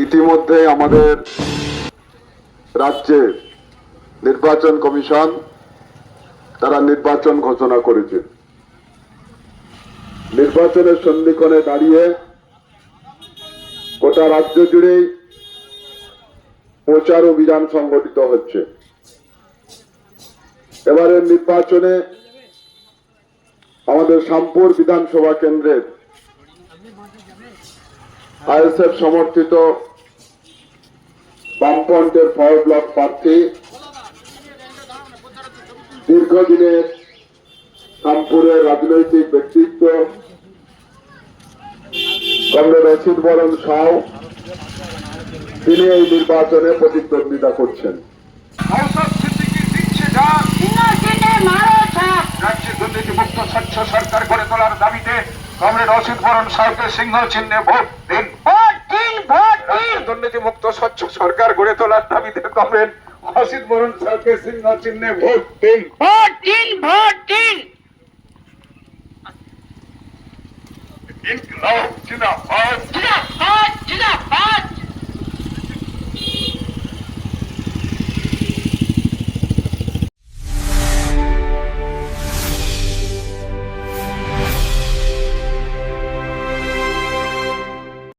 ইতিমধ্যে আমাদের রাজ্যে নির্বাচন কমিশন তারা নির্বাচন ঘোষণা করেছে। নির্বাচনের সন্ধিক্ষণে দাঁড়িয়ে গোটা রাজ্য জুড়েই প্রচার অভিযান সংগঠিত হচ্ছে। এবারের নির্বাচনে আমাদের শ্যামপুর বিধানসভা কেন্দ্রের আইএসএফ সমর্থিত বামফ্রন্টের ফর ব্লক প্রার্থী দীর্ঘদিনের শ্যামপুরের রাজনৈতিক ব্যক্তিত্ব কমরেড অসিত বরণ সাউ তিনি এই নির্বাচনে প্রতিদ্বন্দ্বিতা করছেন। দুর্নীতিমুক্ত স্বচ্ছ সরকার গড়ে তোলার দাবিতে কমরেড অসিত বরণ সাউকে সিংহ চিহ্নে ভোট দিন। দুর্নীতিমুক্ত স্বচ্ছ সরকার গড়ে তোলার দাবিতে কমরেড অসিত বরণ সাউকে সিংহ চিহ্নে ভোট দিন।